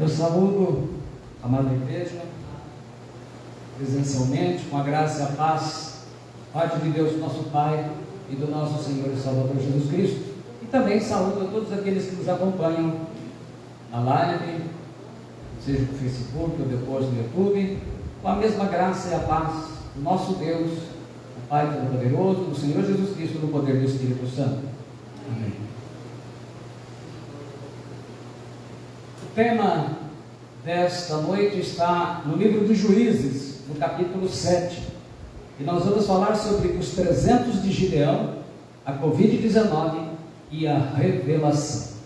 Eu saúdo a amada igreja, presencialmente, com a graça e a paz, parte de Deus nosso Pai e do nosso Senhor e Salvador Jesus Cristo. E também saúdo a todos aqueles que nos acompanham na live, seja no Facebook ou depois no YouTube, com a mesma graça e a paz do nosso Deus, o Pai Todo-Poderoso, do Senhor Jesus Cristo, no poder do Espírito Santo. Amém. O tema desta noite está no livro dos Juízes, no capítulo 7. E nós vamos falar sobre os 300 de Gideão, a Covid-19 e a revelação.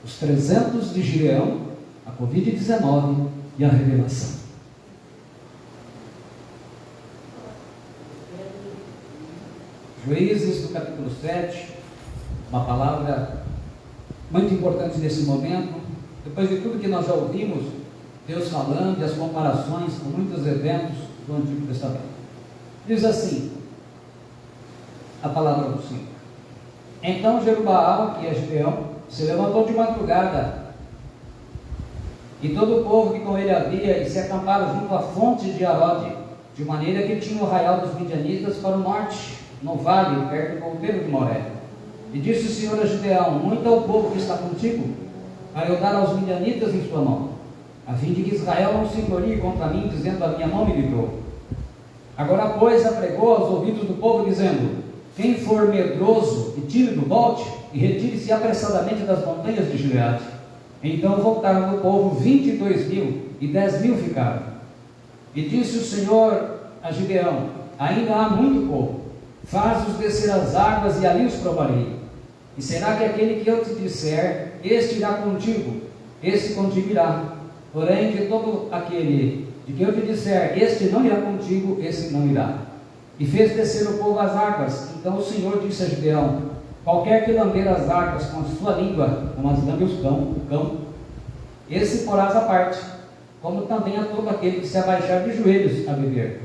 Os 300 de Gideão, a Covid-19 e a revelação. Juízes, no capítulo 7, uma palavra muito importante nesse momento. Depois de tudo que nós já ouvimos, Deus falando e as comparações com muitos eventos do Antigo Testamento. Diz assim, a palavra do Senhor. Então Jerubaal, que é Gideão, se levantou de madrugada, e todo o povo que com ele havia, e se acamparam junto à fonte de Arode, de maneira que tinha o arraial dos midianitas para o norte, no vale, perto do ponteiro de Moré. E disse o Senhor a Gideão: muito é o povo que está contigo, para eu dar aos midianitas em sua mão, a fim de que Israel não se glorie contra mim, dizendo: a minha mão me livrou. Agora, pois, apregou aos ouvidos do povo, dizendo: quem for medroso e tímido, volte e retire-se apressadamente das montanhas de Gileade. Então voltaram do povo 22.000, e 10.000 ficaram. E disse o Senhor a Gideão: ainda há muito povo, faz-os descer as águas, e ali os provarei. E será que aquele que eu te disser, este irá contigo, este contigo irá. Porém, de todo aquele de que eu te disser, este não irá contigo, esse não irá. E fez descer o povo às águas. Então o Senhor disse a Gideão: qualquer que lamber as águas com a sua língua, como as lambe o cão, esse porás à parte, como também a todo aquele que se abaixar de joelhos a beber.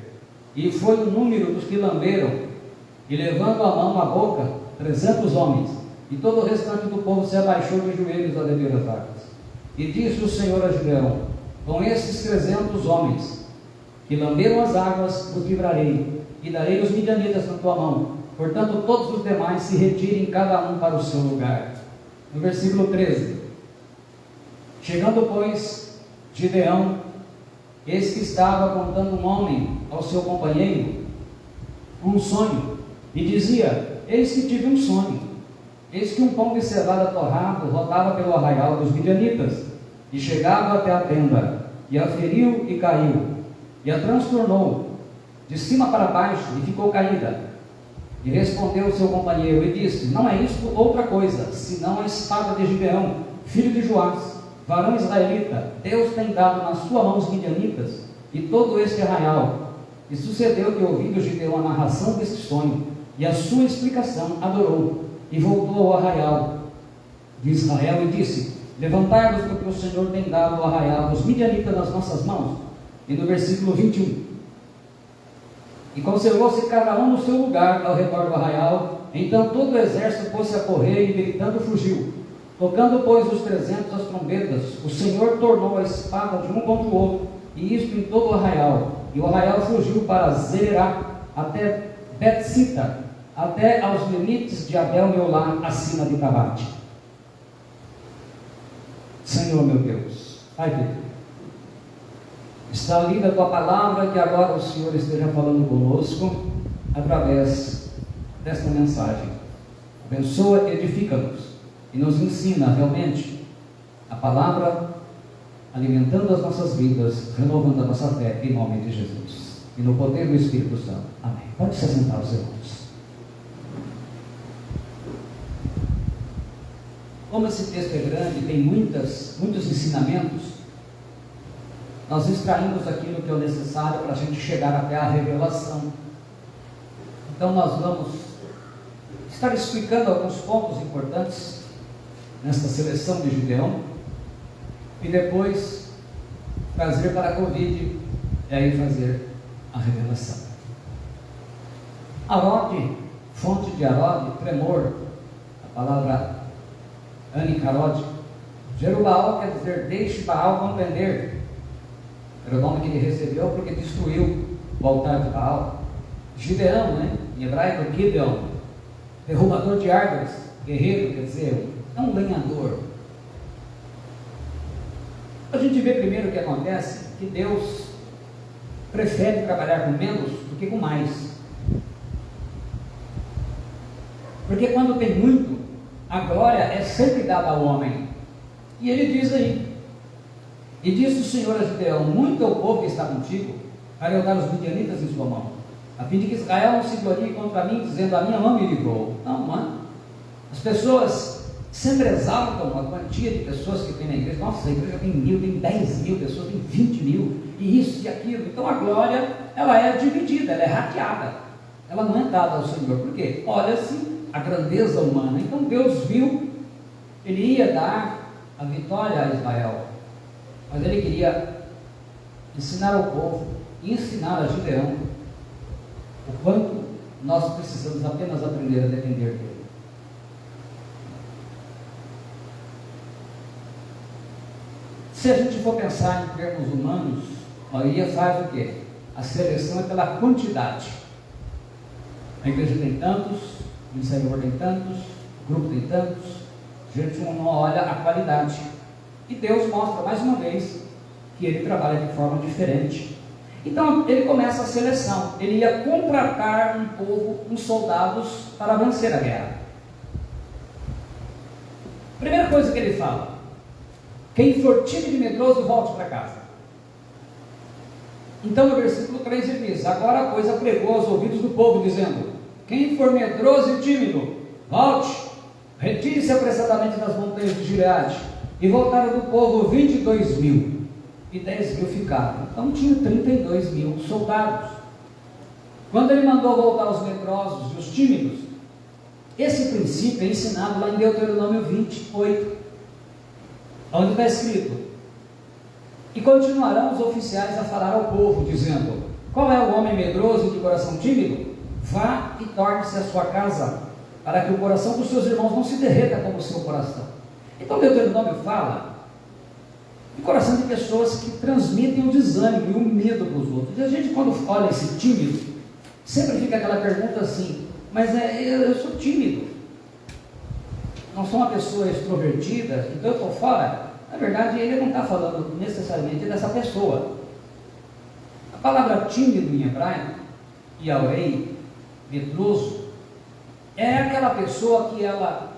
E foi o número dos que lamberam, e levando a mão à boca, 300 homens, e todo o restante do povo se abaixou de joelhos a beber as águas. E disse o Senhor a Gideão: com esses 300 homens que lamberam as águas, os livrarei, e darei os midianitas na tua mão. Portanto, todos os demais se retirem, cada um para o seu lugar. No versículo 13: chegando, pois, Gideão, eis que estava contando um homem ao seu companheiro um sonho, e dizia: eis que tive um sonho. Eis que um pão de cevada torrado rodava pelo arraial dos midianitas, e chegava até a tenda, e a feriu e caiu, e a transtornou de cima para baixo, e ficou caída. E respondeu o seu companheiro, e disse: não é isto outra coisa, senão a espada de Gideão, filho de Joás, varão israelita. Deus tem dado na sua mão os midianitas, e todo este arraial. E sucedeu que, ouvindo Gideão a narração deste sonho, e a sua explicação, adorou, e voltou ao arraial de Israel, e disse: levantai-vos, porque o Senhor tem dado o arraial dos midianitas nas nossas mãos. E no versículo 21, e conservou-se cada um no seu lugar ao redor do arraial. Então todo o exército pôs-se a correr, e gritando fugiu. Tocando, pois, os 300 as trombetas, o Senhor tornou a espada de um contra o outro, e isto em todo o arraial. E o arraial fugiu para Zererá, até Betsita, até aos limites de Abel-Meolá, acima de Tabate. Senhor meu Deus, Pai querido, está lida a tua palavra, que agora o Senhor esteja falando conosco através desta mensagem. Abençoa, edifica-nos e nos ensina realmente a palavra, alimentando as nossas vidas, renovando a nossa fé, em nome de Jesus e no poder do Espírito Santo. Amém. Pode se assentar, os irmãos. Como esse texto é grande, tem muitos ensinamentos, nós extraímos aquilo que é o necessário para a gente chegar até a revelação. Então nós vamos estar explicando alguns pontos importantes nesta seleção de Gideão, e depois trazer para a Covid, e aí fazer a revelação. Arode, fonte de Arode, tremor, a palavra Anicarode, Jerubaal quer dizer deixe Baal contender. Era o nome que ele recebeu porque destruiu o altar de Baal. Gideão, né? Em hebraico, Gideon, derrubador de árvores, guerreiro, quer dizer, é um lenhador. A gente vê primeiro o que acontece, que Deus prefere trabalhar com menos do que com mais. Porque quando tem muito, a glória é sempre dada ao homem. E ele diz aí, e disse o Senhor a Gideão: muito é o povo que está contigo, para eu dar os midianitas em sua mão, a fim de que Israel não se glorie contra mim, dizendo: a minha mão me livrou. Não, mano. As pessoas sempre exaltam a quantia de pessoas que tem na igreja. Nossa, a igreja tem 1.000, tem 10.000 pessoas, tem 20.000, e isso e aquilo. Então a glória, ela é dividida, ela é rateada, ela não é dada ao Senhor. Por quê? Olha-se a grandeza humana. Então Deus viu, ele ia dar a vitória a Israel, mas ele queria ensinar ao povo, ensinar a Gideão o quanto nós precisamos apenas aprender a depender dele. Se a gente for pensar em termos humanos, a maioria faz o quê? A seleção é pela quantidade. A igreja tem tantos, o Ministério tem tantos, o grupo tem tantos. A gente não olha a qualidade. E Deus mostra mais uma vez que ele trabalha de forma diferente. Então ele começa a seleção. Ele ia contratar um povo, uns soldados para vencer a guerra. Primeira coisa que ele fala: quem for tímido e medroso, volte para casa. Então no versículo 3 ele diz: agora a coisa pregou aos ouvidos do povo, dizendo: quem for medroso e tímido, volte, retire-se apressadamente das montanhas de Gileade. E voltaram do povo 22.000, e 10.000 ficaram. Então tinha 32.000 soldados. Quando ele mandou voltar os medrosos e os tímidos, esse princípio é ensinado lá em Deuteronômio 28, onde está escrito: e continuarão os oficiais a falar ao povo, dizendo: qual é o homem medroso e de coração tímido? Vá e torne-se à sua casa, para que o coração dos seus irmãos não se derreta como o seu coração. Então Deuteronômio fala de coração de pessoas que transmitem o desânimo e o medo para os outros. E a gente, quando olha esse tímido, sempre fica aquela pergunta assim: mas eu sou tímido, não sou uma pessoa extrovertida, então eu estou fora. Na verdade, ele não está falando necessariamente dessa pessoa. A palavra tímido em hebraico, yaorei, medroso, é aquela pessoa que ela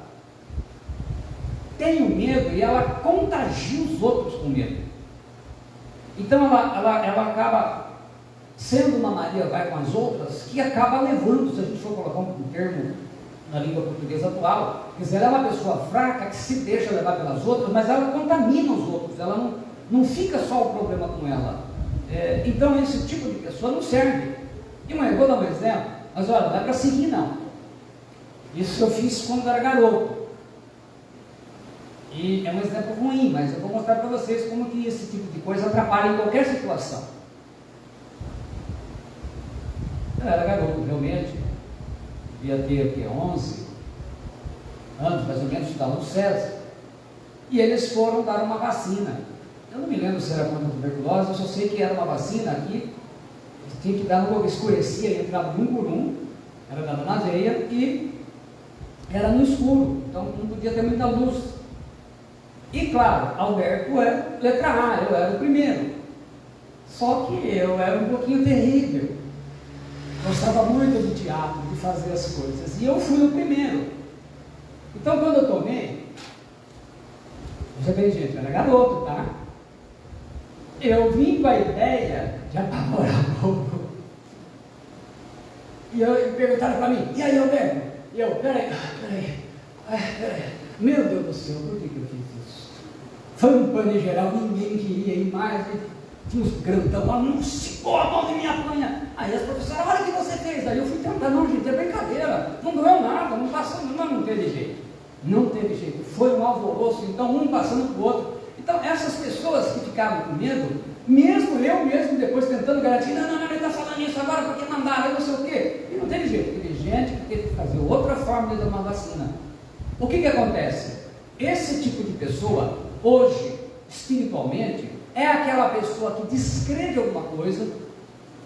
tem o medo e ela contagia os outros com medo. Então ela acaba sendo uma Maria vai com as outras, que acaba levando, se a gente for colocar um termo na língua portuguesa atual, quer dizer, ela é uma pessoa fraca que se deixa levar pelas outras, mas ela contamina os outros, ela não fica só o problema com ela. Então esse tipo de pessoa não serve. Eu vou dar um exemplo, mas olha, não é para seguir não. Isso eu fiz quando era garoto. E é um exemplo ruim, mas eu vou mostrar para vocês como que esse tipo de coisa atrapalha em qualquer situação. Eu era garoto, realmente, devia ter 11 anos, mais ou menos, estudava no César. E eles foram dar uma vacina. Eu não me lembro se era contra a tuberculose, eu só sei que era uma vacina que tinha que dar no logo, escurecia, e entrava de um por um, era dada na veia e era no escuro, então não podia ter muita luz. E claro, Alberto era letra A, eu era o primeiro. Só que eu era um pouquinho terrível. Gostava muito de teatro, de fazer as coisas. E eu fui o primeiro. Então quando eu tomei, já bem, gente, eu era garoto, tá? Eu vim com a ideia de apavorar o povo. E perguntaram para mim: e aí, Alberto? E eu, peraí. Meu Deus do céu, por que eu fiz isso? Foi um pane geral, ninguém queria ir mais. Tinha uns grandão lá, não segurou a mão de minha apanha. Aí as professoras: olha o que você fez. Aí eu fui tentar: não, gente, é brincadeira, não doeu nada, não passou, não teve jeito. Não teve jeito, foi um alvoroço, então um passando para o outro. Então essas pessoas que ficaram com medo, mesmo eu mesmo depois tentando garantir: não, ele está falando isso agora porque mandaram, eu não sei o quê. E não teve jeito, teve gente que teve que fazer outra forma de dar uma vacina. O que acontece? Esse tipo de pessoa hoje, espiritualmente, é aquela pessoa que descreve alguma coisa,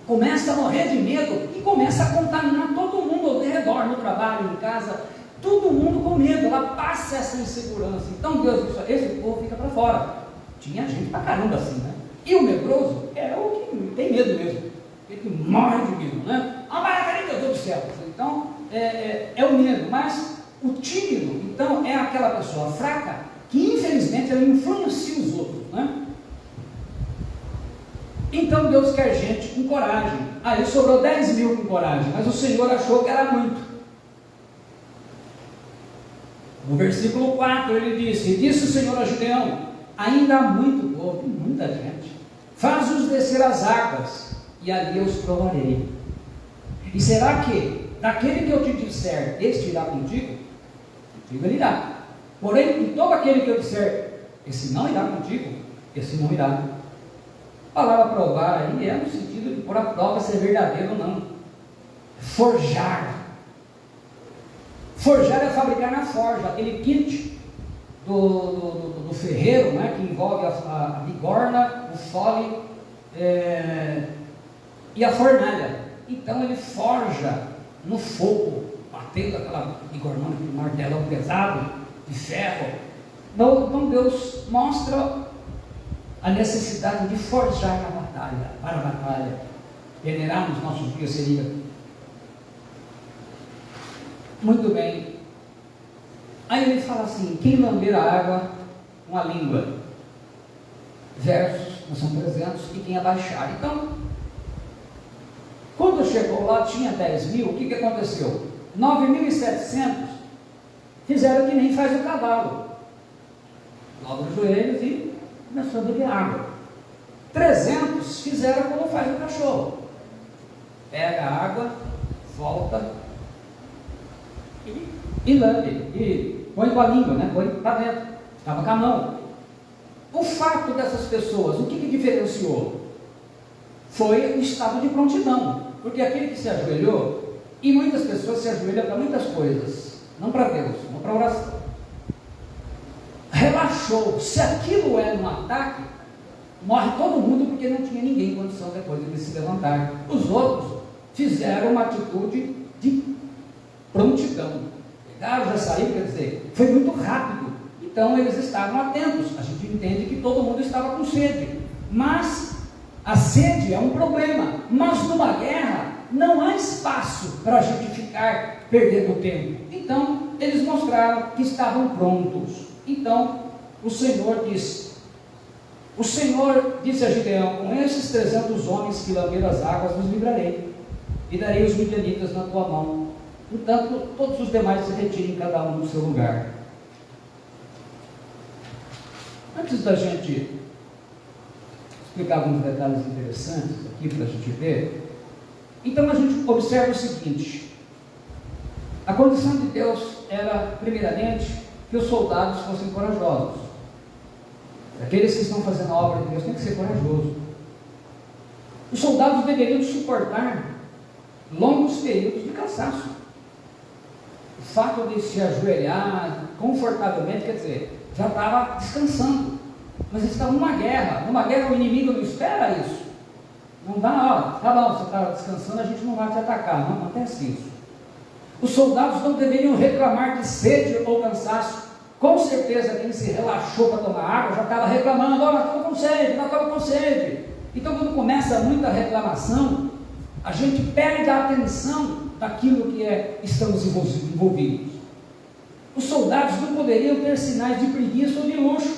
começa a morrer de medo e começa a contaminar todo mundo ao redor, no trabalho, em casa, todo mundo com medo, ela passa essa insegurança. Então Deus disse, esse povo fica para fora. Tinha gente pra caramba assim, né? E o medroso é o que tem medo mesmo, ele que morre de medo, né? Ah, mas meu Deus do céu! Então, é o medo, mas o tímido, então, é aquela pessoa fraca que infelizmente ela influencia os outros, né? Então Deus quer gente com coragem. Aí sobrou 10 mil com coragem, mas o Senhor achou que era muito. No versículo 4 ele disse, e disse o Senhor a Gideão, ainda há muito povo, muita gente, faz-os descer as águas, e ali eu os provarei. E será que, daquele que eu te disser, este irá contigo? Contigo ele irá. Porém, de todo aquele que eu disser, esse não irá contigo, esse não irá. A palavra provar aí é no sentido de pôr a prova se é verdadeiro ou não. Forjar. Forjar é fabricar na forja, aquele kit do ferreiro, né, que envolve a bigorna, o fole e a fornalha. Então ele forja no fogo, batendo aquela bigornona, aquele martelão pesado de ferro. Então Deus mostra a necessidade de forjar a batalha, para a batalha. Venerar nos nossos dias seria. Muito bem. Aí ele fala assim, quem lamber a água com a língua, versos, não são 300, e quem abaixar. Então, quando chegou lá, tinha 10 mil, o que aconteceu? 9.700 fizeram que nem faz o cavalo. Dobra os joelhos e começou a beber água. 300 fizeram como faz o cachorro. Pega a água, volta e lambe, e põe com a língua, né? Põe para dentro, estava com a mão. O fato dessas pessoas, o que diferenciou? Foi o estado de prontidão, porque aquele que se ajoelhou, e muitas pessoas se ajoelham para muitas coisas, não para Deus, não para oração. Relaxou. Se aquilo é um ataque, morre todo mundo, porque não tinha ninguém em condição depois de se levantar. Os outros fizeram uma atitude de prontidão. Pegaram, já saíram, quer dizer, foi muito rápido. Então eles estavam atentos. A gente entende que todo mundo estava com sede. Mas a sede é um problema. Mas numa guerra não há espaço para a gente ficar perdendo tempo. Então eles mostraram que estavam prontos. Então o Senhor disse a Gideão, com esses 300 homens que lamberam as águas, nos livrarei, e darei os midianitas na tua mão. Portanto, todos os demais se retirem, cada um no seu lugar. Antes da gente explicar alguns detalhes interessantes aqui para a gente ver, então a gente observa o seguinte: a condição de Deus era, primeiramente, que os soldados fossem corajosos. Aqueles que estão fazendo a obra de Deus têm que ser corajosos. Os soldados deveriam suportar longos períodos de cansaço. O fato de se ajoelhar confortavelmente, quer dizer, já estava descansando. Mas eles estavam numa guerra. Numa guerra o inimigo não espera isso. Não dá, ó, tá bom, você está descansando, a gente não vai te atacar. Não acontece isso. Os soldados não deveriam reclamar de sede ou cansaço. Com certeza quem se relaxou para tomar água já estava reclamando, ó, nós estamos com sede, nós estamos com sede. Então quando começa muita reclamação, a gente perde a atenção daquilo que estamos envolvidos. Os soldados não poderiam ter sinais de preguiça ou de luxo,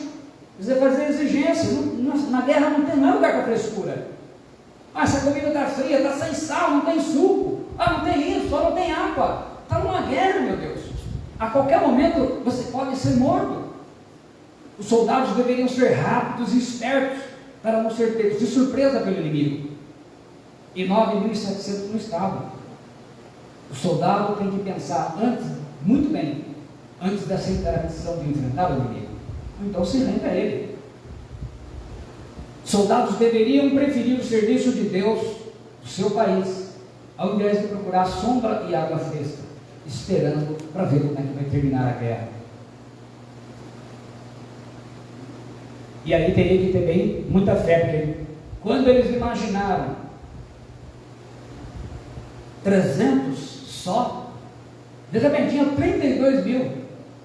quer dizer, fazer exigência. Na guerra não é lugar para frescura. Ah, essa comida está fria, está sem sal, não tem suco, não tem isso, não tem água. Está numa guerra, meu Deus. A qualquer momento você pode ser morto. Os soldados deveriam ser rápidos e espertos para não ser pegos de surpresa pelo inimigo. E 9.700 não estavam. O soldado tem que pensar antes, muito bem, antes dessa interação de enfrentar o inimigo. Então se renda a ele. Soldados deveriam preferir o serviço de Deus do seu país, ao invés de procurar sombra e água fresca, esperando para ver como é que vai terminar a guerra. E aí teria que ter bem muita fé, porque quando eles imaginaram 300 só, de repente tinha 32 mil,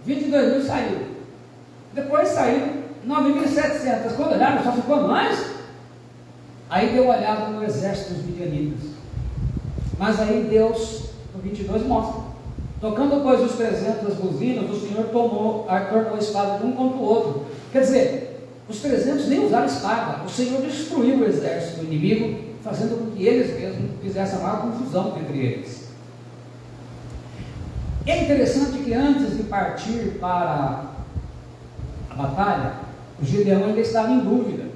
22 mil saíram, depois saíram 9.700, quando olharam só ficou mais. Aí deu uma olhada no exército dos midianitas, mas aí Deus, no 22 mostra, tocando pois os 300 buzinas, o Senhor tornou a espada de um contra o outro. Quer dizer, os 300 nem usaram espada, o Senhor destruiu o exército do inimigo, fazendo com que eles mesmos fizessem a maior confusão entre eles. É interessante que antes de partir para a batalha, o Gideão ainda estava em dúvida.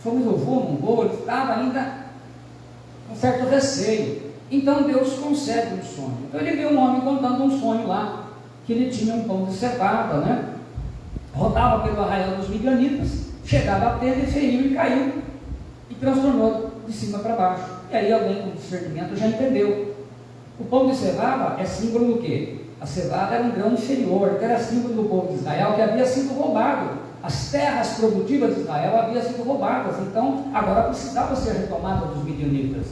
Fomos, eu vou, não vou, ele estava ainda com certo receio. Então Deus concede um sonho. Então ele viu um homem contando um sonho lá, que ele tinha um pão de cevada, né? Rodava pelo arraial dos midianitas, chegava à tenda e feriu e caiu, e transtornou de cima para baixo. E aí alguém com discernimento já entendeu. O pão de cevada é símbolo do quê? A cevada era um grão inferior, que era símbolo do povo de Israel, que havia sido roubado. As terras produtivas de Israel haviam sido roubadas, então agora precisava ser retomada dos midianitas.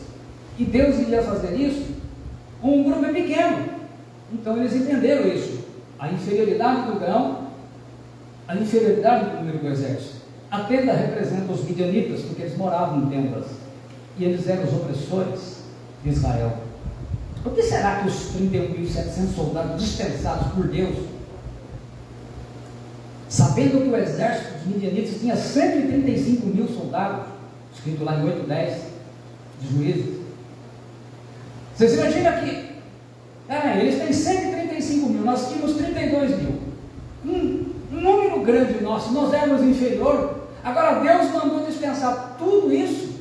E Deus iria fazer isso com um grupo pequeno. Então eles entenderam isso, a inferioridade do grão, a inferioridade do número do exército. A tenda representa os midianitas, porque eles moravam em tendas, e eles eram os opressores de Israel. Por que será que os 31.700 soldados dispensados por Deus, sabendo que o exército dos midianitas tinha 135 mil soldados, escrito lá em 8:10 de Juízes, vocês imaginam que eles têm 135 mil, nós tínhamos 32 mil, um número grande nosso, nós éramos inferior, agora Deus mandou dispensar tudo isso,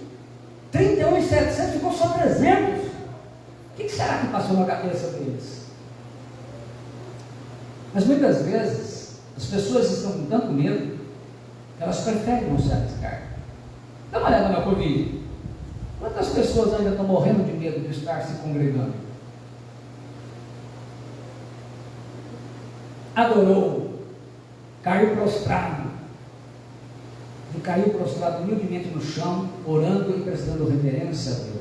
31.700, ficou só 300. O que será que passou na cabeça deles? Mas muitas vezes as pessoas estão com tanto medo que elas preferem não se arriscar. Dá uma olhada na Covid. Quantas pessoas ainda estão morrendo de medo de estar se congregando? Adorou, caiu prostrado, e caiu prostrado humildemente no chão, orando e prestando reverência a Deus.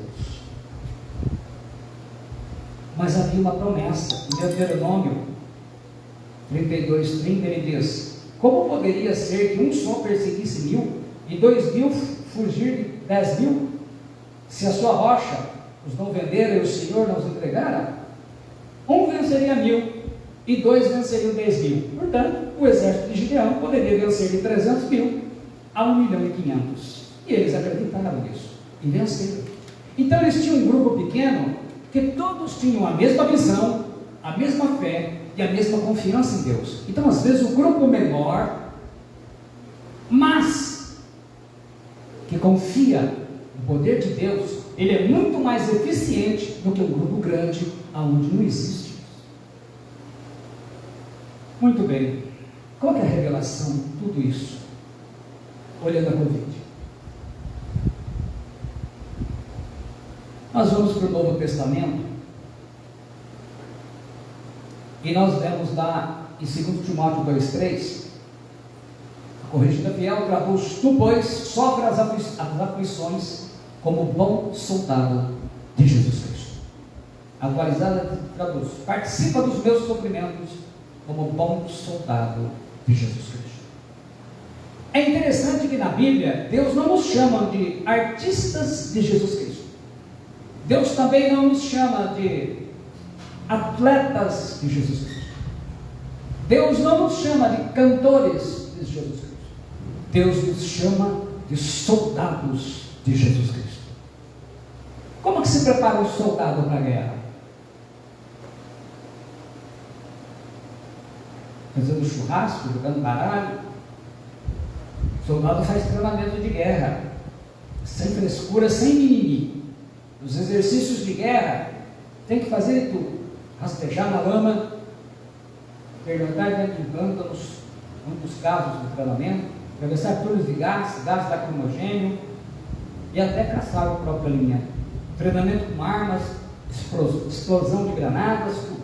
Mas havia uma promessa. Em Deuteronômio 32:30 ele diz: como poderia ser que um só perseguisse 1.000 e 2.000 fugir de 10.000? Se a sua rocha os não venderam e o Senhor não os entregara, um venceria 1.000 e 2 venceriam 10.000. Portanto, o exército de Gideão poderia vencer de 300.000 a 1.500.000. E eles acreditaram nisso e venceram. Então eles tinham um grupo pequeno, que todos tinham a mesma visão, a mesma fé e a mesma confiança em Deus. Então, às vezes, o grupo menor, mas que confia no poder de Deus, ele é muito mais eficiente do que um grupo grande, aonde não existe. Muito bem. Qual é a revelação de tudo isso? Olhando a Covid. Nós vamos para o Novo Testamento e nós vemos lá em 2 Timóteo 2:3, a corrigida fiel traduz: tu, pois, sofre as aflições como bom soldado de Jesus Cristo. A atualizada traduz: participa dos meus sofrimentos como bom soldado de Jesus Cristo. É interessante que na Bíblia Deus não nos chama de artistas de Jesus Cristo. Deus também não nos chama de atletas de Jesus Cristo. Deus não nos chama de cantores de Jesus Cristo. Deus nos chama de soldados de Jesus Cristo. Como que se prepara um soldado para a guerra? Fazendo churrasco, jogando baralho. O soldado faz treinamento de guerra, sem frescura, sem mimimi. Os exercícios de guerra tem que fazer tudo: rastejar na lama, perguntar dentro de pântanos, muitos casos de treinamento, atravessar túneis de gás lacrimogêneo e até caçar o próprio alimento. Treinamento com armas, explosão de granadas, tudo.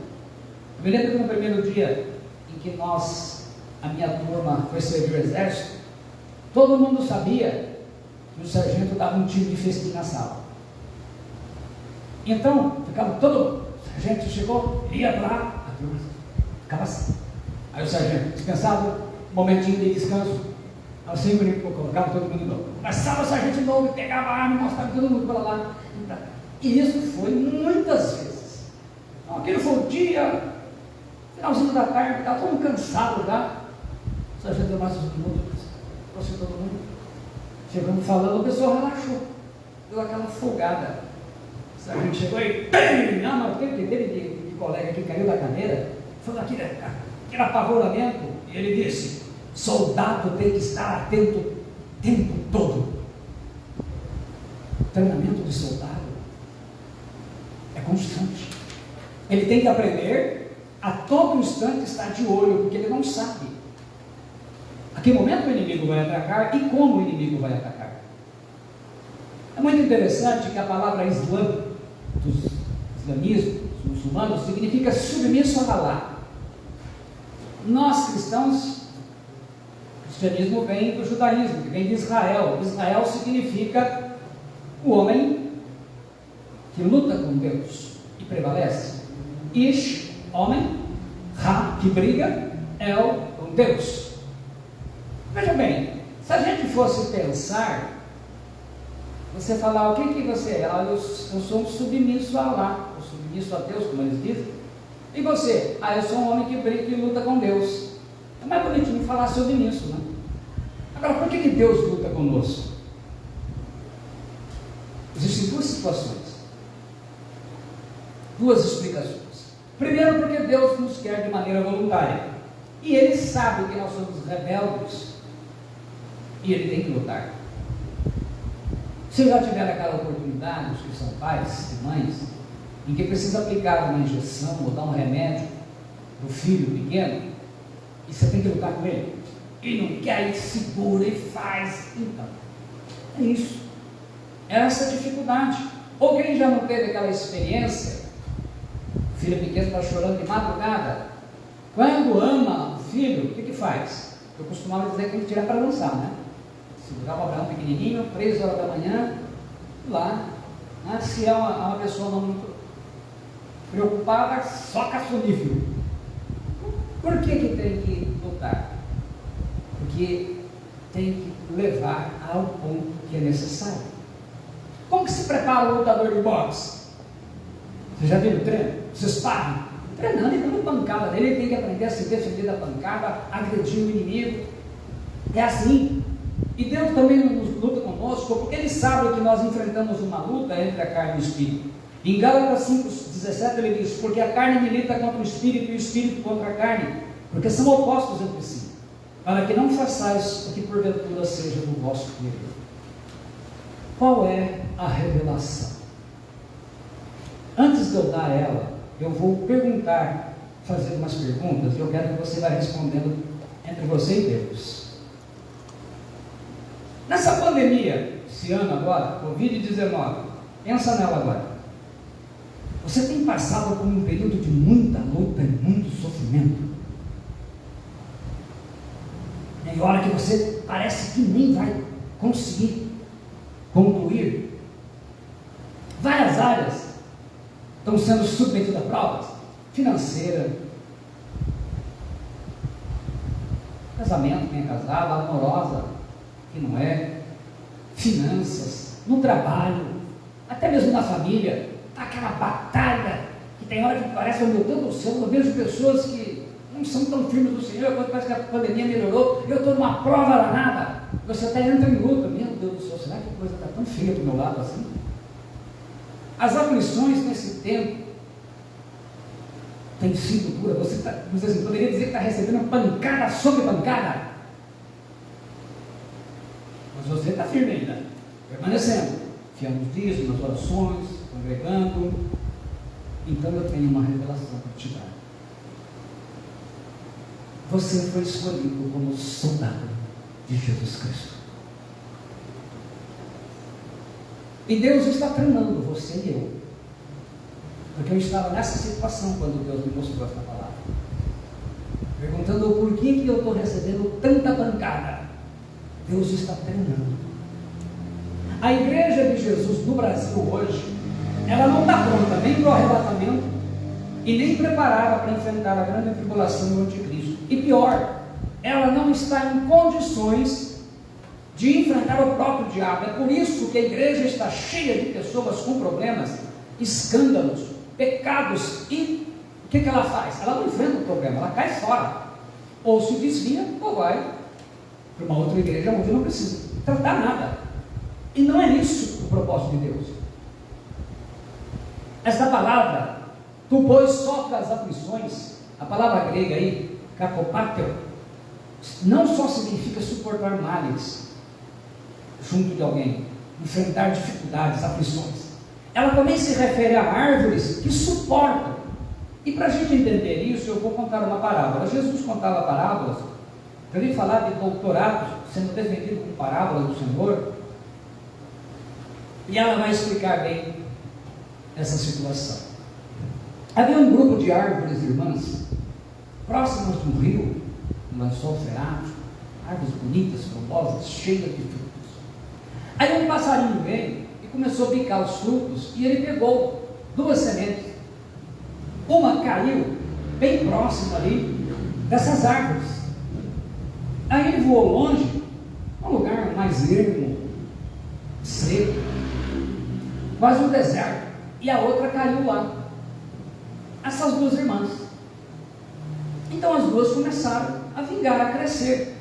Eu me lembro que no primeiro dia em que a minha turma foi servir o exército, Todo mundo sabia que o sargento dava um tiro de festim na sala. Então, ficava todo... O sargento chegou, ia lá, a turma ficava assim. Aí o sargento descansava, um momentinho de descanso, assim colocava todo mundo de novo. Começava o sargento de novo, pegava a arma e mostrava todo mundo para lá. E isso foi muitas vezes. Então, aquele foi o dia, finalzinho da tarde, estava todo mundo cansado já. O sargento deu mais uns minutos, trouxe todo mundo. Chegando falando, o pessoal relaxou, deu aquela folgada. O sargento chegou e não, mas teve de colega que caiu da cadeira, falou aquele apavoramento, e ele disse: soldado tem que estar atento o tempo todo. Treinamento de soldado é constante. Ele tem que aprender a todo instante estar de olho, porque ele não sabe a que momento o inimigo vai atacar e como o inimigo vai atacar. É muito interessante que a palavra Islã, dos islamismos, dos muçulmanos, significa submisso a Allah. Nós cristãos, o cristianismo vem do judaísmo, que vem de Israel. Israel significa o homem que luta com Deus e prevalece. Ish, homem, Ra, que briga, El, com Deus. Veja bem, se a gente fosse pensar, você falar, o que você é? Eu sou um submisso a Allah, ou submisso a Deus, como eles dizem. E você? Eu sou um homem que briga e luta com Deus. É mais bonitinho falar submisso, né? Agora, por que Deus luta conosco? Existem duas situações, duas explicações. Primeiro, porque Deus nos quer de maneira voluntária, e Ele sabe que nós somos rebeldes, e Ele tem que lutar. Se já tiver aquela oportunidade, os que são pais e mães, em que precisa aplicar uma injeção ou dar um remédio para o filho pequeno, e você tem que lutar com ele, e não quer, e segura e faz, então, é isso, é essa dificuldade. Ou quem já não teve aquela experiência, o filho pequeno está chorando de madrugada, quando ama o filho, o que faz? Eu costumava dizer que tem que tirar para dançar, né? Segurar o Abraão pequenininho, 3 horas da manhã, lá, né? Se é uma pessoa não muito preocupada, só caçonífero. Por que tem que lutar? Porque tem que levar ao ponto que é necessário. Como que se prepara o lutador de boxe? Você já viu o treino? Vocês param treinando e dando pancada nele, ele tem que aprender a se defender da pancada, agredir o inimigo. É assim. E Deus também nos luta conosco, porque Ele sabe que nós enfrentamos uma luta entre a carne e o espírito. Em Gálatas 5:17 ele diz: porque a carne milita contra o espírito e o espírito contra a carne, porque são opostos entre si, para que não façais o que porventura seja do vosso querer. Qual é a revelação? Antes de eu dar ela, eu vou perguntar, fazer umas perguntas, e eu quero que você vá respondendo entre você e Deus. Nessa pandemia, esse ano agora, Covid-19, pensa nela agora. Você tem passado por um período de muita luta e muito sofrimento. E hora que você parece que nem vai conseguir concluir. Várias áreas estão sendo submetidas a provas. Financeira, casamento, quem é casado, amorosa, que não é, finanças, no trabalho, até mesmo na família, aquela batalha, que tem hora que parece, meu Deus do céu, eu vejo pessoas que não são tão firmes do Senhor, quando parece que a pandemia melhorou, eu estou numa prova danada, você até entra em luta, meu Deus do céu, será que a coisa está tão feia do meu lado assim? As aflições nesse tempo têm sido duras, você poderia dizer que está recebendo pancada sobre pancada, mas você está firme ainda, permanecendo, fiel nos dias, nas orações, congregando. Então eu tenho uma revelação para te dar. Você foi escolhido como soldado de Jesus Cristo. E Deus está treinando você e eu. Porque eu estava nessa situação quando Deus me mostrou esta palavra. Perguntando por que eu estou recebendo tanta pancada. Deus está treinando. A igreja de Jesus no Brasil hoje, ela não está pronta nem para o arrebatamento e nem preparada para enfrentar a grande tribulação do anticristo. E pior, ela não está em condições de enfrentar o próprio diabo. É por isso que a igreja está cheia de pessoas com problemas, escândalos, pecados. E o que ela faz? Ela não enfrenta o problema, ela cai fora, ou se desvia, ou vai para uma outra igreja onde não precisa tratar nada. E não é isso o propósito de Deus. Esta palavra, tu pois sofre as aflições, a palavra grega aí, kakopateo, não só significa suportar males junto de alguém, enfrentar dificuldades, aflições. Ela também se refere a árvores que suportam. E para a gente entender isso, eu vou contar uma parábola. Jesus contava parábolas, para ele falar de doutorado sendo defendido com parábolas do Senhor, e ela vai explicar bem essa situação. Havia um grupo de árvores, irmãs, próximas de um rio, um lençol freático, árvores bonitas, frondosas, cheias de frutos. Aí um passarinho veio e começou a picar os frutos, e ele pegou 2 sementes. Uma caiu bem próximo ali dessas árvores. Aí ele voou longe, um lugar mais ermo, seco, quase um deserto, e a outra caiu lá. Essas 2 irmãs. Então as 2 começaram a vingar, a crescer.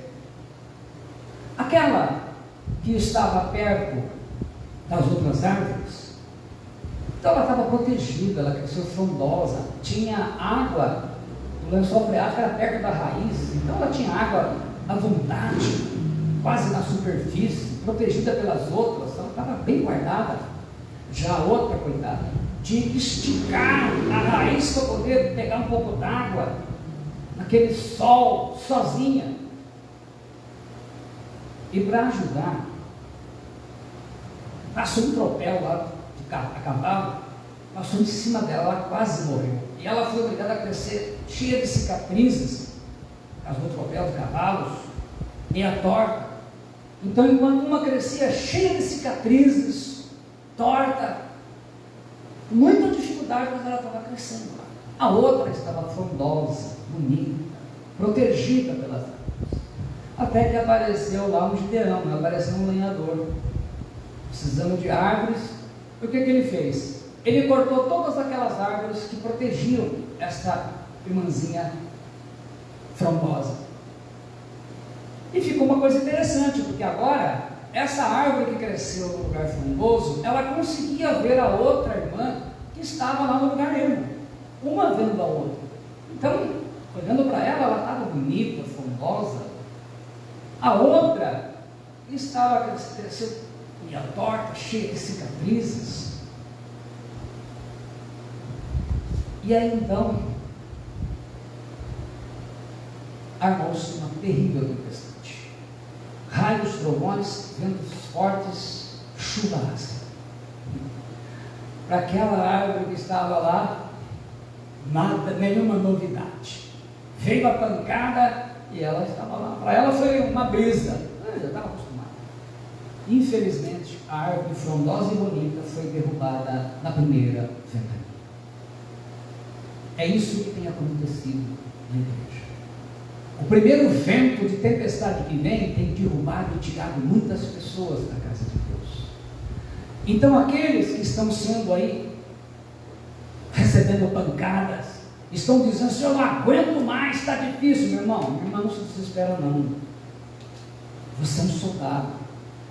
Aquela que estava perto das outras árvores, então ela estava protegida, ela cresceu frondosa, tinha água, o lençol freático era perto da raiz, então ela tinha água à vontade, quase na superfície, protegida pelas outras, ela estava bem guardada. Já a outra, coitada, tinha que esticar a raiz para poder pegar um pouco d'água, naquele sol, sozinha. E para ajudar, passou um tropel lá, a cavalo, passou em cima dela, ela quase morreu. E ela foi obrigada a crescer cheia de cicatrizes, as do tropel de cavalos, meia torta. Então, enquanto uma crescia cheia de cicatrizes, torta, muita dificuldade, mas ela estava crescendo lá. A outra estava frondosa, bonita, protegida pelas árvores. Até que apareceu lá um Gideão, apareceu um lenhador, precisando de árvores. O que ele fez? Ele cortou todas aquelas árvores que protegiam esta irmãzinha frondosa. E ficou uma coisa interessante, porque agora, essa árvore que cresceu no lugar frondoso, ela conseguia ver a outra irmã que estava lá no lugar ermo, uma vendo a outra. Então, olhando para ela, ela estava bonita, frondosa. A outra estava crescendo meia torta, cheia de cicatrizes. E aí então, armou-se uma terrível tempestade. Raios, trovões, ventos fortes, chuva ácida. Para aquela árvore que estava lá, nada, nenhuma novidade. Veio a pancada e ela estava lá. Para ela foi uma brisa, ela já estava acostumada. Infelizmente, a árvore frondosa e bonita foi derrubada na primeira ventania. É isso que tem acontecido na igreja. O primeiro vento de tempestade que vem tem derrubado e tirado muitas pessoas da casa de Deus. Então aqueles que estão sendo aí, recebendo pancadas, estão dizendo assim: eu não aguento mais, está difícil. Meu irmão, minha irmã, não se desespera não. Você é um soldado,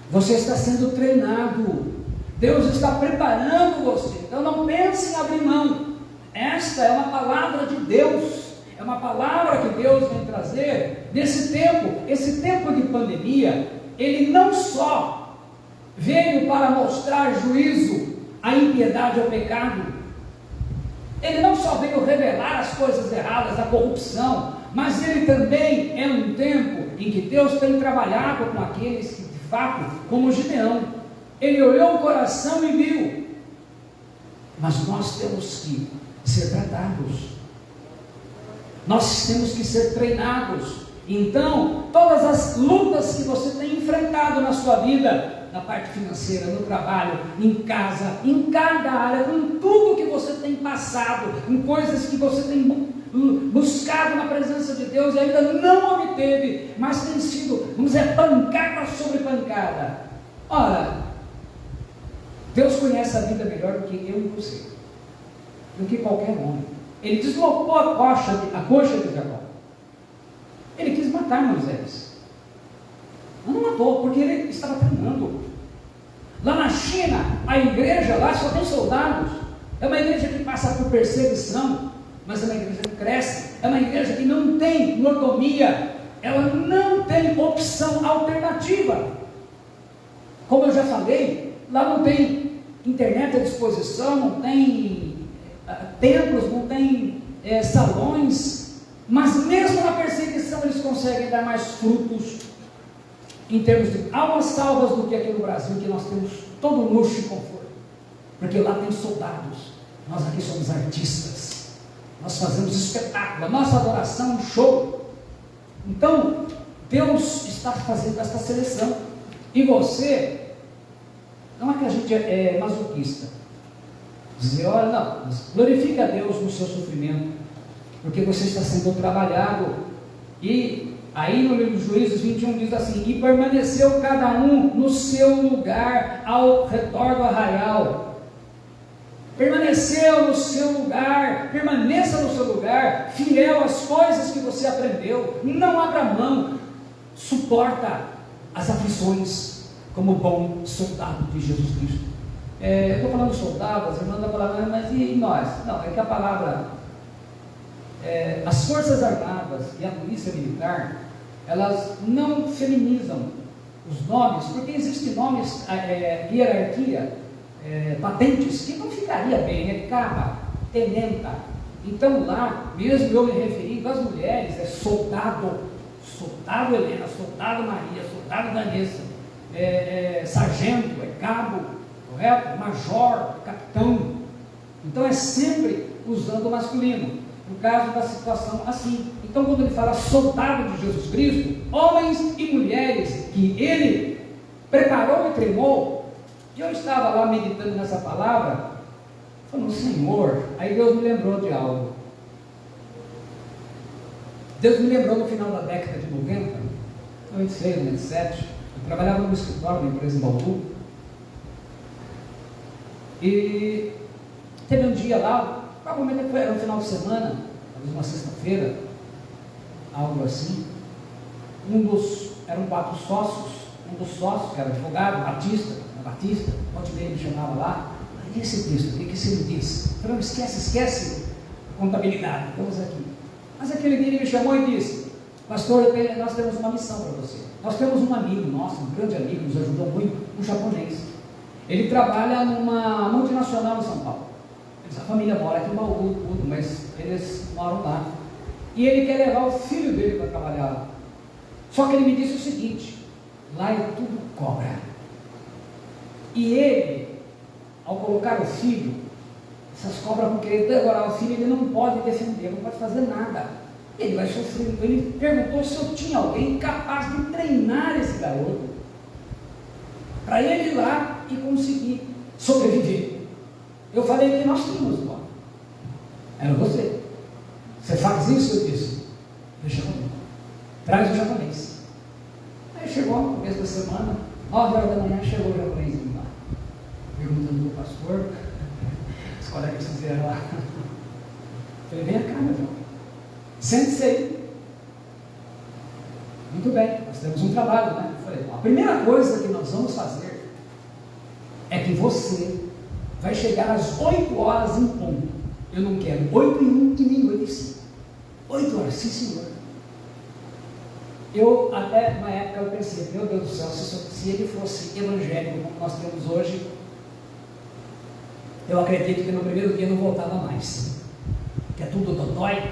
você está sendo treinado, Deus está preparando você. Então não pense em abrir mão. Esta é uma palavra de Deus, é uma palavra que Deus vem trazer nesse tempo. Esse tempo de pandemia, ele não só veio para mostrar juízo à impiedade, ao pecado, ele não só veio revelar as coisas erradas, a corrupção, mas ele também é um tempo em que Deus tem trabalhado com aqueles que, de fato, como Gideão, ele olhou o coração e viu. Mas nós temos que ser tratados, nós temos que ser treinados. Então, todas as lutas que você tem enfrentado na sua vida, na parte financeira, no trabalho, em casa, em cada área, com tudo que você tem passado, em coisas que você tem buscado na presença de Deus e ainda não obteve, mas tem sido, vamos dizer, pancada sobre pancada. Ora, Deus conhece a vida melhor do que eu e você, do que qualquer homem. Ele deslocou a coxa de Jacó. Ele quis matar Moisés. Mas não matou, porque ele estava treinando. Lá na China, a igreja lá só tem soldados. É uma igreja que passa por perseguição, mas é uma igreja que cresce. É uma igreja que não tem mordomia. Ela não tem opção alternativa. Como eu já falei, lá não tem internet à disposição, não tem templos, não tem salões, mas mesmo na perseguição eles conseguem dar mais frutos em termos de almas salvas do que aqui no Brasil, que nós temos todo luxo e conforto, porque lá tem soldados, nós aqui somos artistas, nós fazemos espetáculo, a nossa adoração é um show. Então Deus está fazendo esta seleção, e você, não é que a gente é masoquista, dizer, olha, não, glorifique a Deus no seu sofrimento, porque você está sendo trabalhado. E aí no livro de Juízes 21 diz assim: e permaneceu cada um no seu lugar ao redor do arraial. Permaneceu no seu lugar, permaneça no seu lugar, fiel às coisas que você aprendeu, não abra mão, suporta as aflições como bom soldado de Jesus Cristo. Eu estou falando soldado, as irmãs da palavra, mas e nós? Não, é que a palavra, as forças armadas e a polícia militar, elas não feminizam os nomes, porque existem nomes, hierarquia, patentes, que não ficaria bem, capa, tenenta. Então lá, mesmo eu me referindo às mulheres, soldado, soldado Helena, soldado Maria, soldado Vanessa, sargento, cabo, correto? Major, capitão. Então é sempre usando o masculino, no caso da situação assim. Então quando ele fala soldado de Jesus Cristo, homens e mulheres que ele preparou e treinou, e eu estava lá meditando nessa palavra, falando, Senhor, aí Deus me lembrou de algo. Deus me lembrou no final da década de 90, 96, 97, eu trabalhava no escritório de uma empresa em Bauru, e teve um dia lá, provavelmente era um final de semana, talvez uma sexta-feira, algo assim. Eram 4 sócios, um dos sócios, que era advogado, Batista, pode ler, me chamava lá. E esse texto, o que ele disse? Eu falei, esquece a contabilidade, vamos aqui. Mas aquele dia ele me chamou e disse, pastor, nós temos uma missão para você. Nós temos um amigo nosso, um grande amigo, nos ajudou muito, um japonês. Ele trabalha numa multinacional em São Paulo. A família mora aqui em Bauru, tudo, mas eles moram lá. E ele quer levar o filho dele para trabalhar lá. Só que ele me disse o seguinte, lá é tudo cobra. E ele, ao colocar o filho, essas cobras vão querer devorar o filho, ele não pode defender, não pode fazer nada. Ele vai sofrer. Ele perguntou se eu tinha alguém capaz de treinar esse garoto, para ele ir lá e conseguir sobreviver. Eu falei que nós tínhamos, irmão. Era você. Você faz isso? Eu disse, deixa comigo. Traz o japonês. Aí chegou no começo da semana, 9 horas da manhã, chegou o japonês lá, perguntando do pastor, os colegas fizeram lá. Falei, vem cá, meu irmão. Sente-se aí. Muito bem, nós temos um trabalho, né? Eu falei, a primeira coisa que nós vamos fazer é que você vai chegar às 8 horas em ponto. Eu não quero 8 e 1 e nem 8 e 5. 8 horas, sim senhor. Eu até uma época eu pensei, meu Deus do céu, se ele fosse evangélico como nós temos hoje, eu acredito que no primeiro dia não voltava mais, que é tudo dodói.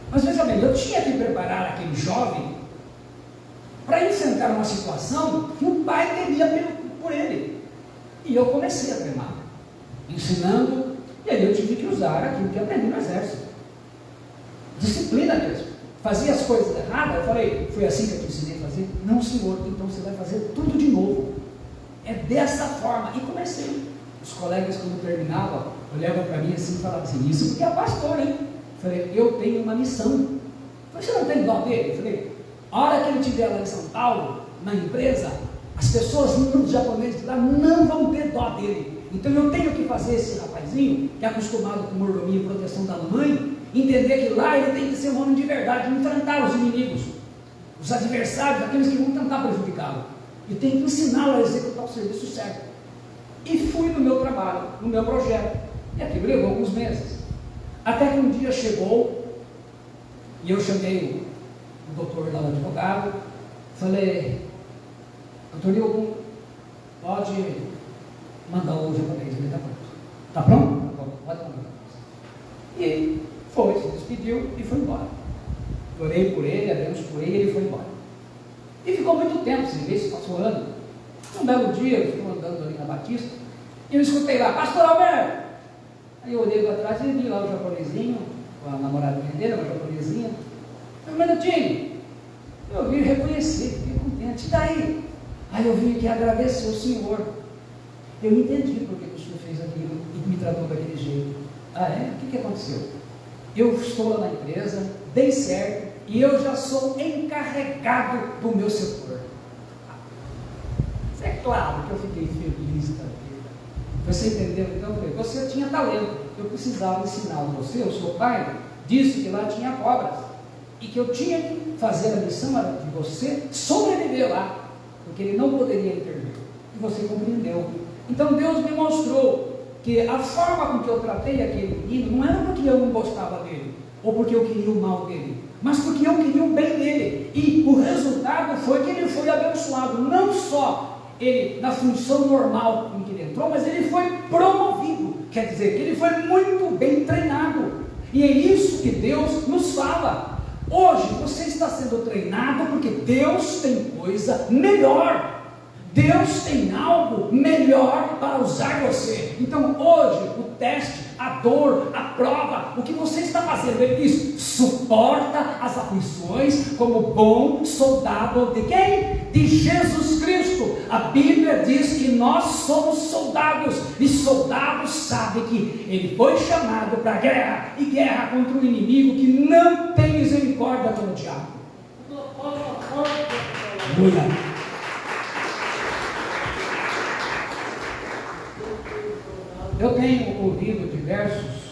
Mas veja bem, eu tinha que preparar aquele jovem para enfrentar uma situação que o pai temia por ele. E eu comecei a treinar, ensinando, e aí eu tive que usar aquilo que aprendi no exército. Disciplina mesmo. fazia as coisas erradas, eu falei, foi assim que eu te ensinei a fazer? Não, senhor, então você vai fazer tudo de novo. É dessa forma. E comecei. Os colegas, quando terminavam, olhavam para mim assim e falavam assim, isso porque é pastor, hein? Eu falei, eu tenho uma missão. Eu falei, você não tem dó dele? Eu falei, a hora que ele estiver lá em São Paulo, na empresa, as pessoas, os japoneses lá, não vão ter dó dele. Então eu tenho que fazer esse rapazinho, que é acostumado com mordomia e proteção da mãe, entender que lá ele tem que ser um homem de verdade, enfrentar os inimigos, os adversários, aqueles que vão tentar prejudicá-lo. E tem que ensiná-lo a executar o serviço certo. E fui no meu trabalho, no meu projeto. E aquilo levou alguns meses. Até que um dia chegou, e eu chamei o doutor lá, o advogado, falei, doutor Nilton, pode mandar o japonês, ele está pronto. Está pronto? Pode mandar. E ele foi, se despediu e foi embora. Orei por ele, abrimos por ele e ele foi embora. E ficou muito tempo sem ver, se passou ano. Um belo dia, eu estou andando ali na Batista, e eu escutei lá, pastor Alberto. Aí eu olhei para trás e vi lá o japonesinho, com a namoradinha dele, uma japonesinha. Um minutinho. Eu vi reconhecer, fiquei contente. E daí? Aí eu vim aqui agradecer o senhor. Eu entendi por que o senhor fez aquilo e me tratou daquele jeito. Ah, é? O que aconteceu? Eu estou lá na empresa, dei certo, e eu já sou encarregado do meu setor. É claro que eu fiquei feliz da vida. Você entendeu? Então, eu falei, você tinha talento, eu precisava ensinar você, o seu pai disse que lá tinha cobras, e que eu tinha que fazer a missão de você sobreviver lá, porque ele não poderia intervir. E você compreendeu. Então Deus me mostrou que a forma com que eu tratei aquele menino não era porque eu não gostava dele, ou porque eu queria o mal dele, mas porque eu queria o bem dele. E o resultado foi que ele foi abençoado, não só ele na função normal em que ele entrou, mas ele foi promovido, quer dizer que ele foi muito bem treinado. E é isso que Deus nos fala. Hoje você está sendo treinado porque Deus tem coisa melhor. Deus tem algo melhor para usar você. Então hoje o teste, a dor, a prova, o que você está fazendo? Ele diz, suporta as aflições como bom soldado de quem? De Jesus Cristo. A Bíblia diz que nós somos soldados, e soldados sabem que ele foi chamado para guerra, e guerra contra um inimigo que não tem misericórdia como o diabo. Aleluia. Eu tenho ouvido diversos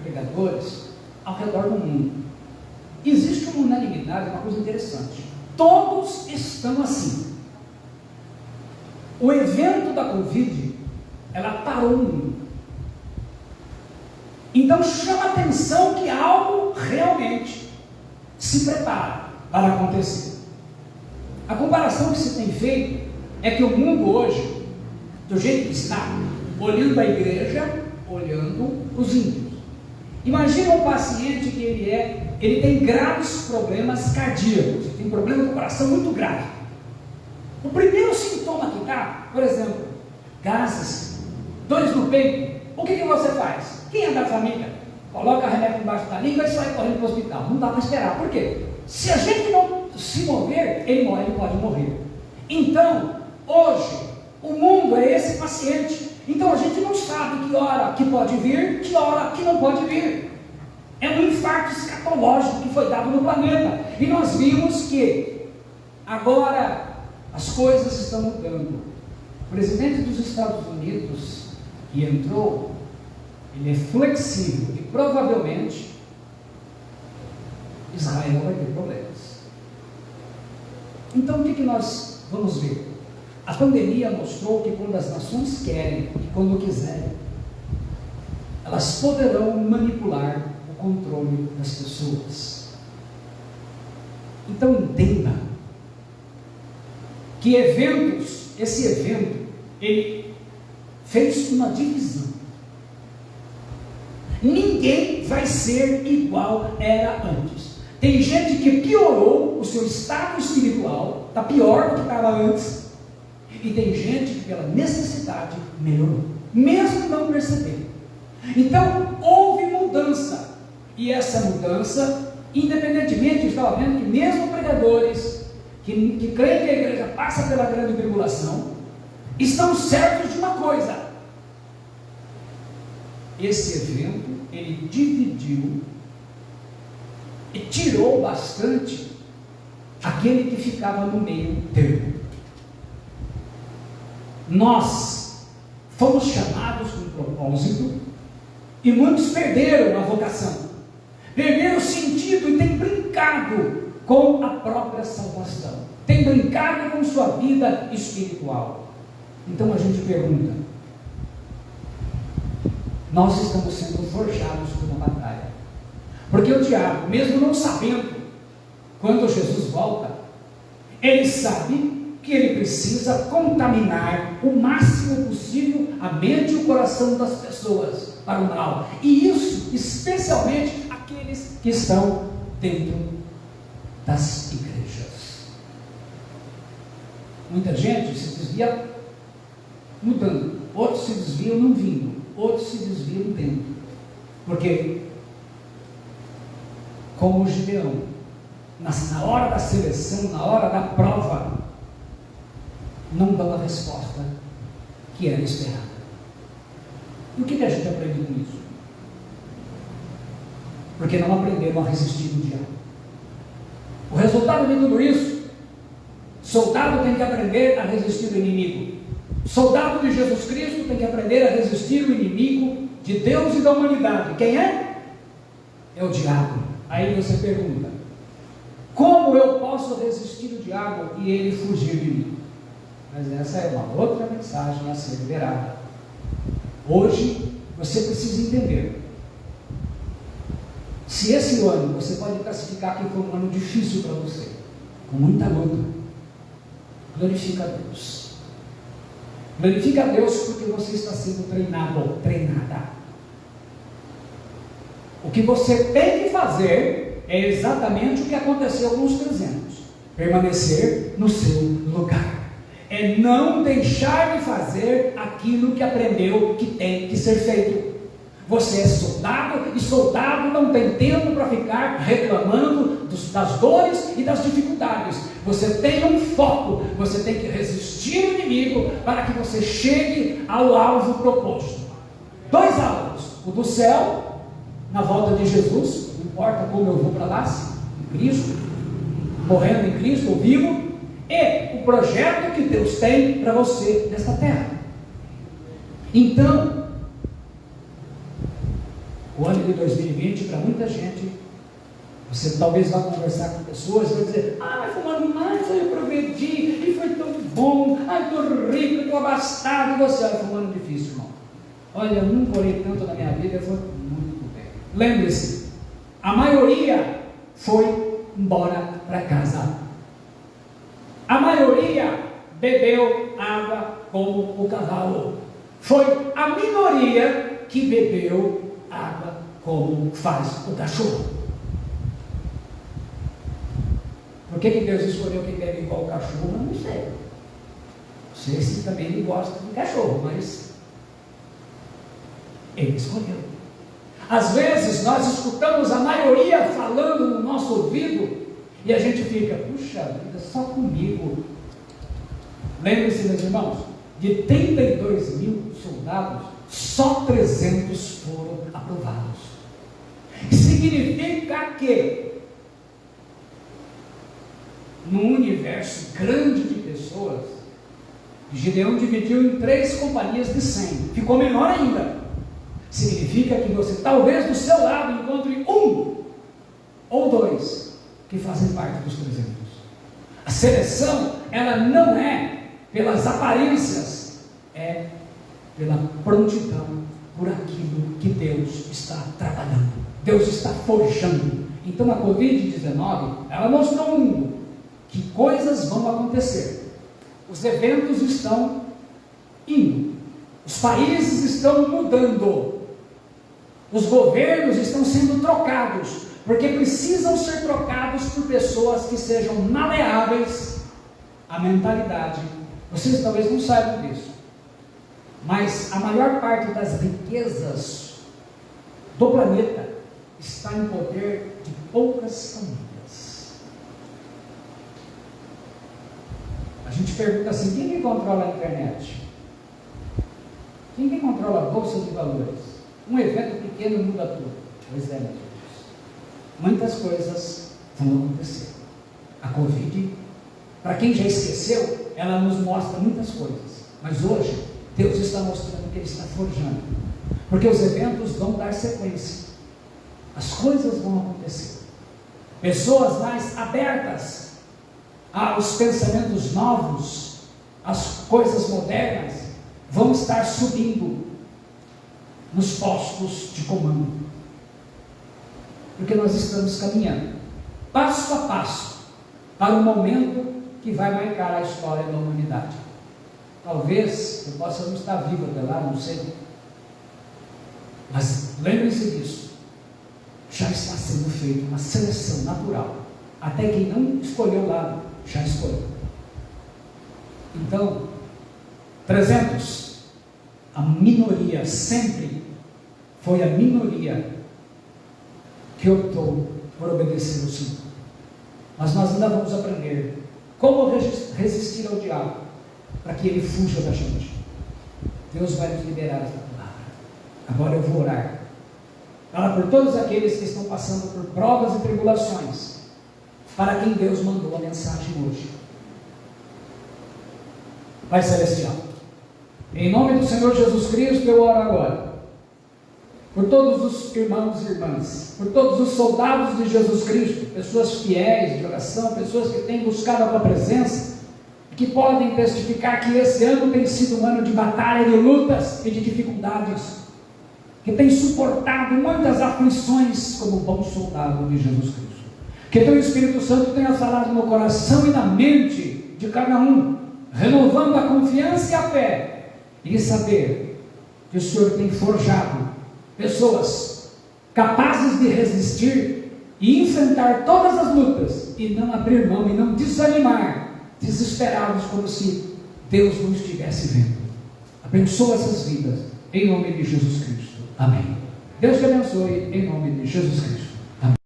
pregadores ao redor do mundo. Existe uma unanimidade, uma coisa interessante. Todos estão assim. O evento da Covid, ela parou o mundo. Então chama a atenção que algo realmente se prepara para acontecer. A comparação que se tem feito é que o mundo hoje, do jeito que está, olhando a igreja, olhando os ímpios. Imagina um paciente que ele tem graves problemas cardíacos, tem problema do coração muito grave. O primeiro sintoma que está, por exemplo, gases, dores no peito, o que você faz? Quem é da família? Coloca remédio embaixo da língua e sai correndo para o hospital. Não dá para esperar. Por quê? Se a gente não se mover, ele pode morrer. Então, hoje, o mundo é esse paciente. Então a gente não sabe que hora que pode vir, que hora que não pode vir. É um infarto escatológico que foi dado no planeta. E nós vimos que agora as coisas estão mudando. O presidente dos Estados Unidos, que entrou, ele é flexível e provavelmente Israel vai ter problemas. Então o que nós vamos ver? A pandemia mostrou que quando as nações querem e quando quiserem, elas poderão manipular o controle das pessoas. Então entenda que esse evento, ele fez uma divisão. Ninguém vai ser igual era antes. Tem gente que piorou o seu estado espiritual, está pior do que estava antes. E tem gente que pela necessidade melhorou, mesmo não percebendo. Então houve mudança. E essa mudança, independentemente, estava vendo que mesmo pregadores que creem que a igreja passa pela grande tribulação, estão certos de uma coisa: esse evento, ele dividiu e tirou bastante aquele que ficava no meio termo. Nós fomos chamados com um propósito e muitos perderam a vocação, perderam o sentido e têm brincado com a própria salvação, têm brincado com sua vida espiritual. Então a gente pergunta: nós estamos sendo forjados por uma batalha, porque o diabo, mesmo não sabendo quando Jesus volta, ele sabe que ele precisa contaminar o máximo possível a mente e o coração das pessoas para o mal, e isso especialmente aqueles que estão dentro das igrejas. Muita gente se desvia mudando, outros se desviam não vindo, outros se desviam dentro, porque como o Gideão, na hora da seleção, na hora da prova, não dão a resposta que era esperada. E o que a gente aprende com isso? Porque não aprenderam a resistir do diabo. O resultado de tudo isso: soldado tem que aprender a resistir do inimigo. Soldado de Jesus Cristo tem que aprender a resistir o inimigo de Deus e da humanidade. Quem é? É o diabo. Aí você pergunta: como eu posso resistir o diabo e ele fugir de mim? Mas essa é uma outra mensagem a ser liberada. Hoje você precisa entender: se esse ano você pode classificar que foi um ano difícil para você, com muita luta, glorifica a Deus. Glorifica a Deus porque você está sendo treinado ou treinada. O que você tem que fazer é exatamente o que aconteceu com os 300: permanecer no seu lugar. É não deixar de fazer aquilo que aprendeu que tem que ser feito. Você é soldado, e soldado não tem tempo para ficar reclamando das dores e das dificuldades. Você tem um foco, você tem que resistir ao inimigo para que você chegue ao alvo proposto. 2 alvos: o do céu, na volta de Jesus, não importa como eu vou para lá, se em Cristo, morrendo em Cristo ou vivo, e o projeto que Deus tem para você nesta terra. Então, o ano de 2020, para muita gente, você talvez vá conversar com pessoas e vai dizer: ah, fulano, mas eu progredi, e foi tão bom, estou rico, estou abastado. E você: olha, foi um ano difícil, irmão. Olha, eu nunca orei tanto na minha vida, foi muito bem. Lembre-se, a maioria foi embora para casa. A maioria bebeu água como o cavalo. Foi a minoria que bebeu água como faz o cachorro. Por que Deus escolheu quem bebe igual o cachorro? Eu não sei. Não sei se também ele gosta de cachorro, mas ele escolheu. Às vezes nós escutamos a maioria falando no nosso ouvido e a gente fica: puxa vida, só comigo. Lembre-se, meus irmãos, de 32 mil soldados, só 300 foram aprovados. Significa que num universo grande de pessoas, Gideão dividiu em 3 companhias de 100, ficou menor ainda. Significa que você talvez do seu lado encontre 1 ou 2 que fazem parte dos 300. A seleção, ela não é pelas aparências, é pela prontidão, por aquilo que Deus está trabalhando, Deus está forjando. Então a Covid-19, ela mostrou ao mundo que coisas vão acontecer. Os eventos estão indo, os países estão mudando, os governos estão sendo trocados, porque precisam ser trocados por pessoas que sejam maleáveis à mentalidade. Vocês talvez não saibam disso, mas a maior parte das riquezas do planeta está em poder de poucas famílias. A gente pergunta assim: quem que controla a internet? Quem que controla a bolsa de valores? Um evento pequeno muda tudo. Pois é, meus Deus. Muitas coisas vão acontecer. A Covid, para quem já esqueceu, ela nos mostra muitas coisas. Mas hoje, Deus está mostrando que Ele está forjando. Porque os eventos vão dar sequência. As coisas vão acontecer. Pessoas mais abertas aos pensamentos novos, às coisas modernas, vão estar subindo nos postos de comando. Porque nós estamos caminhando, passo a passo, para o momento que vai marcar a história da humanidade. Talvez eu possa não estar vivo até lá, não sei. Mas lembre-se disso. Já está sendo feita uma seleção natural. Até quem não escolheu o lado, já escolheu. Então, 300, a minoria sempre foi a minoria que optou por obedecer ao Senhor. Mas nós ainda vamos aprender como resistir ao diabo, para que ele fuja da gente. Deus vai nos liberar esta palavra. Agora eu vou orar. Fala por todos aqueles que estão passando por provas e tribulações, para quem Deus mandou a mensagem hoje. Pai Celestial, em nome do Senhor Jesus Cristo, eu oro agora por todos os irmãos e irmãs, por todos os soldados de Jesus Cristo, pessoas fiéis de oração, pessoas que têm buscado a tua presença, que podem testificar que esse ano tem sido um ano de batalha, de lutas e de dificuldades, que tem suportado muitas aflições como bom soldado de Jesus Cristo. Que teu Espírito Santo tenha falado no coração e na mente de cada um, renovando a confiança e a fé, e saber que o Senhor tem forjado pessoas capazes de resistir e enfrentar todas as lutas, e não abrir mão, e não desanimar, desesperados, como se Deus não estivesse vendo. Abençoa essas vidas, em nome de Jesus Cristo. Amém. Deus te abençoe, em nome de Jesus Cristo.